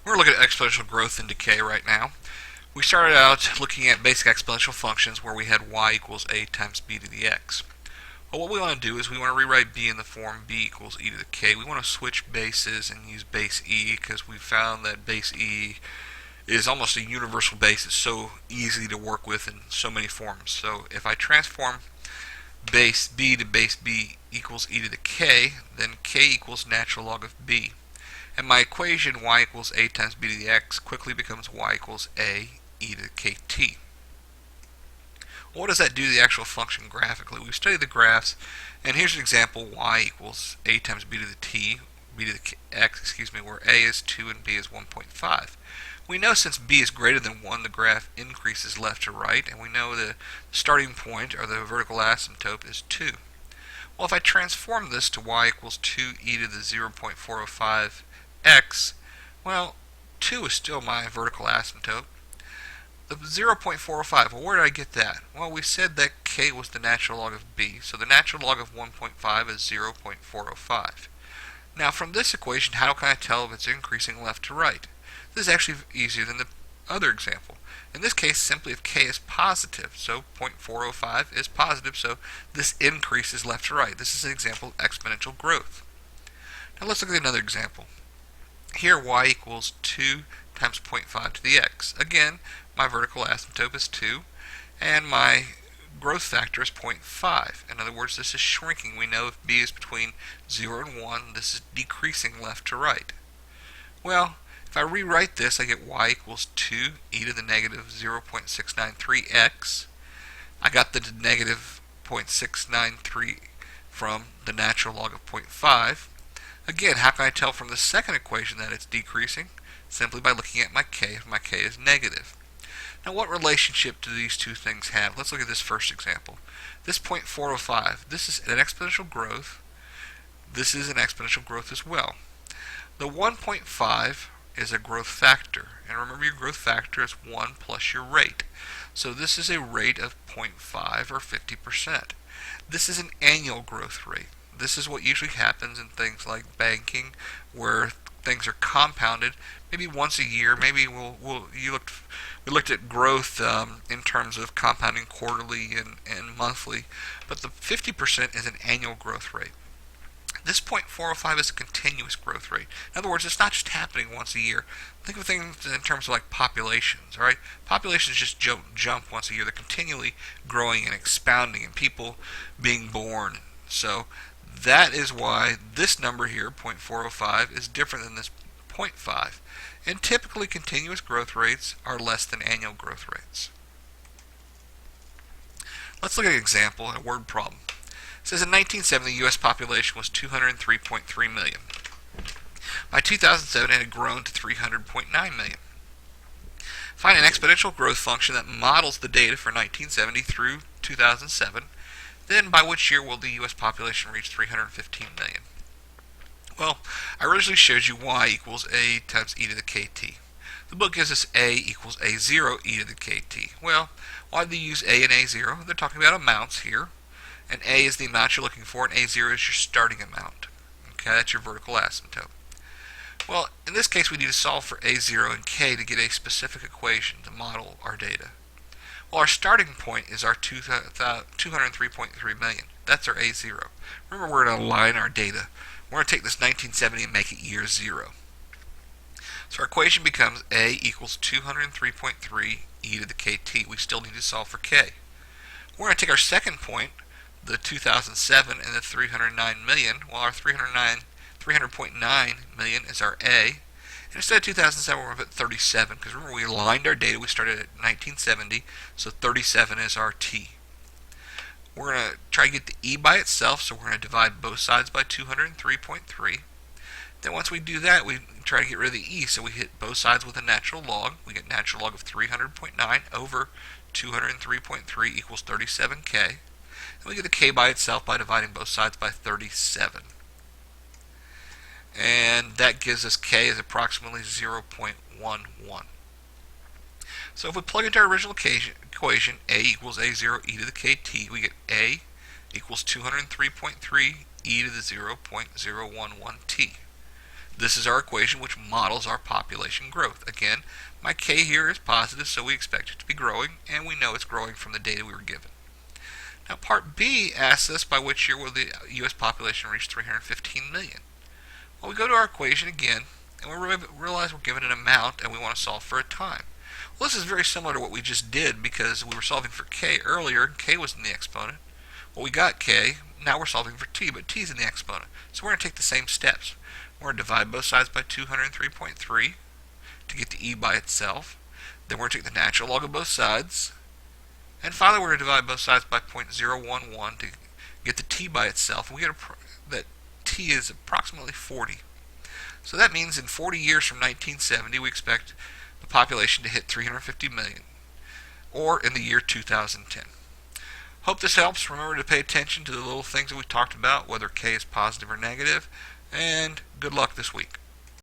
We're looking at exponential growth and decay right now. We started out looking at basic exponential functions where we had y equals a times b to the x. Well, what we want to do is we want to rewrite b in the form b equals e to the k. We want to switch bases and use base e because we found that base e is almost a universal base. It's so easy to work with in so many forms. So if I transform base b to base b equals e to the k, then k equals natural log of b. And my equation y equals a times b to the x quickly becomes y equals a e to the kt. What does that do to the actual function graphically? We've studied the graphs, and here's an example: y equals a times b to the b to the x, where a is 2 and b is 1.5. We know since b is greater than 1, the graph increases left to right, and we know the starting point, or the vertical asymptote, is 2. Well, if I transform this to y equals 2 e to the 0.405 x, well, 2 is still my vertical asymptote. The 0.405, well, where did I get that? Well, we said that k was the natural log of b, so the natural log of 1.5 is 0.405. Now, from this equation, how can I tell if it's increasing left to right? This is actually easier than the other example. In this case, simply if k is positive, so 0.405 is positive, so this increases left to right. This is an example of exponential growth. Now let's look at another example. Here y equals 2 times 0.5 to the x. Again, my vertical asymptote is 2, and my growth factor is 0.5. In other words, this is shrinking. We know if b is between 0 and 1, this is decreasing left to right. Well, if I rewrite this, I get y equals 2 e to the negative 0.693x. I got the negative 0.693 from the natural log of 0.5. Again, how can I tell from the second equation that it's decreasing? Simply by looking at my k if my k is negative. Now, what relationship do these two things have? Let's look at this first example. This 0.405, this is an exponential growth. This is an exponential growth as well. The 1.5 is a growth factor. And remember, your growth factor is 1 plus your rate. So this is a rate of 0.5 or 50%. This is an annual growth rate. This is what usually happens in things like banking, where things are compounded maybe once a year. Maybe we looked at growth in terms of compounding quarterly and monthly, but the 50% is an annual growth rate. This 0.405 is a continuous growth rate. In other words, it's not just happening once a year. Think of things in terms of like populations, all right? Populations just jump once a year. They're continually growing and expounding, and people being born. So that is why this number here, 0.405, is different than this 0.5. And typically continuous growth rates are less than annual growth rates. Let's look at an example, a word problem. It says in 1970 the U.S. population was 203.3 million. By 2007 it had grown to 300.9 million. Find an exponential growth function that models the data for 1970 through 2007. Then by which year will the U.S. population reach 315 million? Well, I originally showed you y equals a times e to the kt. The book gives us a equals a0 e to the kt. Well, why do they use a and a0? They're talking about amounts here. And a is the amount you're looking for, and a0 is your starting amount. Okay, that's your vertical asymptote. Well, in this case, we need to solve for a0 and k to get a specific equation to model our data. Well, our starting point is our 203.3 million. That's our a0. Remember, we're going to align our data. We're going to take this 1970 and make it year 0. So our equation becomes a equals 203.3 e to the kt. We still need to solve for k. We're going to take our second point, the 2007 and the 309 million. Well, our 300.9 million is our A. And instead of 2007, we're going to put 37, because remember, we aligned our data. We started at 1970, so 37 is our T. We're going to try to get the E by itself, so we're going to divide both sides by 203.3. Then once we do that, we try to get rid of the E, so we hit both sides with a natural log. We get natural log of 300.9 over 203.3 equals 37k. And we get the k by itself by dividing both sides by 37. And that gives us k is approximately 0.11. So if we plug into our original equation, a equals a0 e to the kt, we get a equals 203.3 e to the 0.011t. This is our equation which models our population growth. Again, my k here is positive, so we expect it to be growing, and we know it's growing from the data we were given. Now part B asks us by which year will the U.S. population reach 315 million. Well, we go to our equation again, and we realize we're given an amount and we want to solve for a time. Well, this is very similar to what we just did because we were solving for k earlier, and k was in the exponent. Well, we got k, now we're solving for t, but t is in the exponent. So we're going to take the same steps. We're going to divide both sides by 203.3 to get the e by itself. Then we're going to take the natural log of both sides. And finally, we're going to divide both sides by 0.011 to get the t by itself. And we get that t is approximately 40. So that means in 40 years from 1970, we expect the population to hit 350 million, or in the year 2010. Hope this helps. Remember to pay attention to the little things that we talked about, whether k is positive or negative, and good luck this week.